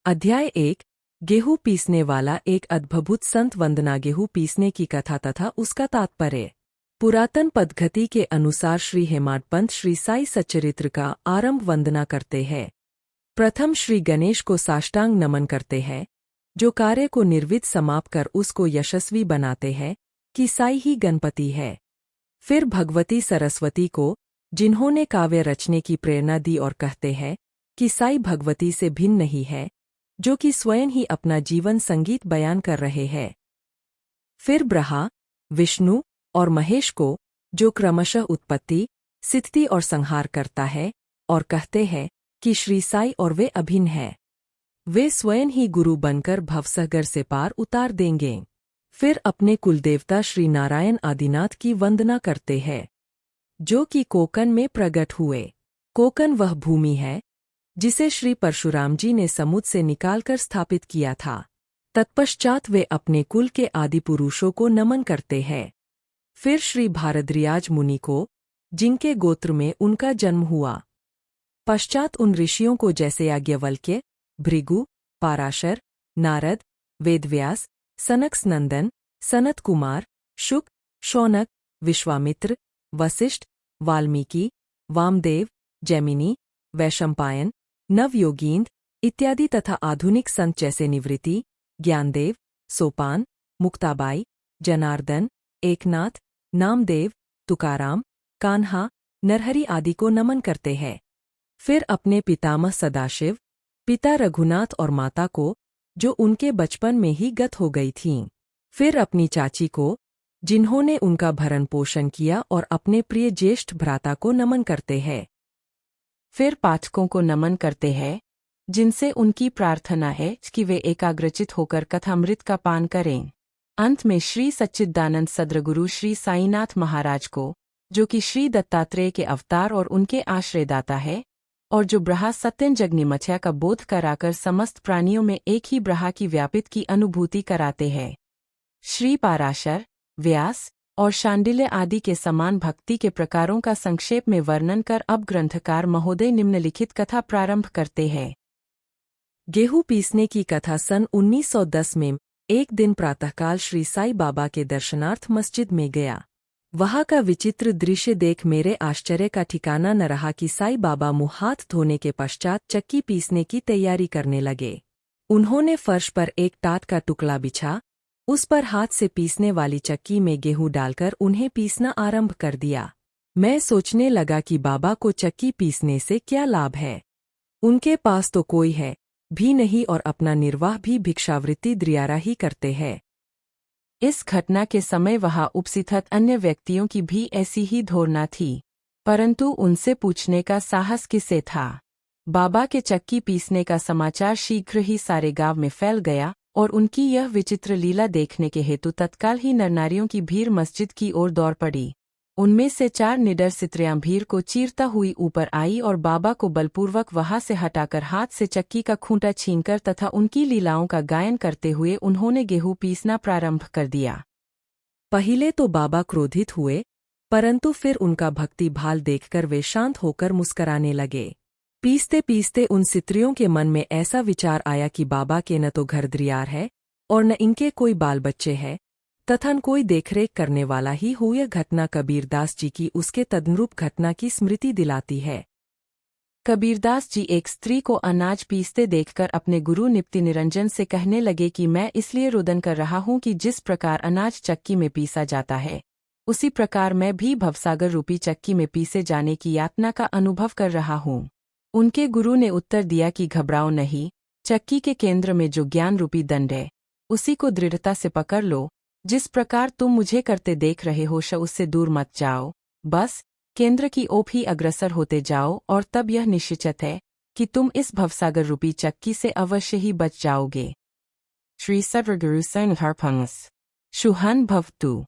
अध्याय 1। गेहूं पीसने वाला एक अद्भुत संत वंदना। गेहूं पीसने की कथा तथा उसका तात्पर्य। पुरातन पद्धति के अनुसार श्री हेमाड पंत श्री साई सच्चरित्र का आरंभ वंदना करते हैं। प्रथम श्री गणेश को साष्टांग नमन करते हैं, जो कार्य को निर्विघ्न समाप्त कर उसको यशस्वी बनाते हैं कि साई ही गणपति है। फिर भगवती सरस्वती को, जिन्होंने काव्य रचने की प्रेरणा दी, और कहते हैं कि साई भगवती से भिन्न नहीं है, जो कि स्वयं ही अपना जीवन संगीत बयान कर रहे हैं। फिर ब्रह्मा, विष्णु और महेश को, जो क्रमशः उत्पत्ति, स्थिति और संहार करता है, और कहते हैं कि श्री साई और वे अभिन्न है। वे स्वयं ही गुरु बनकर भवसागर से पार उतार देंगे। फिर अपने कुलदेवता श्री नारायण आदिनाथ की वंदना करते हैं, जो कि कोकन में प्रकट हुए। कोकन वह भूमि है जिसे श्री परशुराम जी ने समुद्र से निकालकर स्थापित किया था। तत्पश्चात वे अपने कुल के आदि पुरुषों को नमन करते हैं। फिर श्री भारद्वाज मुनि को, जिनके गोत्र में उनका जन्म हुआ। पश्चात उन ऋषियों को, जैसे याज्ञवल्क्य, भृगु, पाराशर, नारद, वेदव्यास, सनकसनंदन, सनत कुमार, शुक, शौनक, विश्वामित्र, वशिष्ठ, वाल्मीकि, वामदेव, जैमिनी, वैशंपायन, नवयोगींद्र इत्यादि तथा आधुनिक संत जैसे निवृत्ति, ज्ञानदेव, सोपान, मुक्ताबाई, जनार्दन, एकनाथ, नामदेव, तुकाराम, कान्हा, नरहरि आदि को नमन करते हैं। फिर अपने पितामह सदाशिव, पिता रघुनाथ और माता को, जो उनके बचपन में ही गत हो गई थीं। फिर अपनी चाची को, जिन्होंने उनका भरण पोषण किया, और अपने प्रिय ज्येष्ठ भ्राता को नमन करते हैं। फिर पाठकों को नमन करते हैं, जिनसे उनकी प्रार्थना है कि वे एकाग्रचित होकर कथामृत का पान करें। अंत में श्री सच्चिदानंद सद्गुरु श्री साईनाथ महाराज को, जो कि श्री दत्तात्रेय के अवतार और उनके आश्रयदाता है, और जो ब्रह्मा सत्यंजग्निमथ्या का बोध कराकर समस्त प्राणियों में एक ही ब्रह्मा की व्यापित की अनुभूति कराते हैं। श्री पाराशर, व्यास और शांडिल्य आदि के समान भक्ति के प्रकारों का संक्षेप में वर्णन कर अब ग्रंथकार महोदय निम्नलिखित कथा प्रारंभ करते हैं। गेहूं पीसने की कथा। सन 1910 में एक दिन प्रातःकाल श्री साई बाबा के दर्शनार्थ मस्जिद में गया। वहां का विचित्र दृश्य देख मेरे आश्चर्य का ठिकाना न रहा कि साई बाबा मुंह हाथ धोने के पश्चात चक्की पीसने की तैयारी करने लगे। उन्होंने फर्श पर एक टाट का टुकड़ा बिछा, उस पर हाथ से पीसने वाली चक्की में गेहूं डालकर उन्हें पीसना आरंभ कर दिया। मैं सोचने लगा कि बाबा को चक्की पीसने से क्या लाभ है। उनके पास तो कोई है भी नहीं, और अपना निर्वाह भी भिक्षावृत्ति द्वारा ही करते हैं। इस घटना के समय वहां उपस्थित अन्य व्यक्तियों की भी ऐसी ही धारणा थी, परंतु उनसे पूछने का साहस किसे था। बाबा के चक्की पीसने का समाचार शीघ्र ही सारे गांव में फैल गया, और उनकी यह विचित्र लीला देखने के हेतु तत्काल ही नरनारियों की भीड़ मस्जिद की ओर दौड़ पड़ी। उनमें से 4 निडर स्त्रियां भीड़ को चीरता हुई ऊपर आई और बाबा को बलपूर्वक वहां से हटाकर हाथ से चक्की का खूंटा छीनकर तथा उनकी लीलाओं का गायन करते हुए उन्होंने गेहूं पीसना प्रारंभ कर दिया। पहले तो बाबा क्रोधित हुए, परंतु फिर उनका भक्ति भाव देखकर वे शांत होकर मुस्कराने लगे। पीसते पीसते उन स्त्रियों के मन में ऐसा विचार आया कि बाबा के न तो घर द्रियार है, और न इनके कोई बाल बच्चे हैं, तथा न कोई देखरेख करने वाला ही हो। यह घटना कबीरदास जी की उसके तदनुरूप घटना की स्मृति दिलाती है। कबीरदास जी एक स्त्री को अनाज पीसते देखकर अपने गुरु निप्ति निरंजन से कहने लगे कि मैं इसलिए रुदन कर रहा हूँ कि जिस प्रकार अनाज चक्की में पीसा जाता है, उसी प्रकार मैं भी भवसागर रूपी चक्की में पीसे जाने की यातना का अनुभव कर रहा हूँ। उनके गुरु ने उत्तर दिया कि घबराओ नहीं, चक्की के केंद्र में जो ज्ञान रूपी दंड है, उसी को दृढ़ता से पकड़ लो। जिस प्रकार तुम मुझे करते देख रहे हो, उससे दूर मत जाओ, बस केंद्र की ओर ही अग्रसर होते जाओ, और तब यह निश्चित है कि तुम इस भवसागर रूपी चक्की से अवश्य ही बच जाओगे। श्री सद्गुरु साईनाथ शुहन भवतु।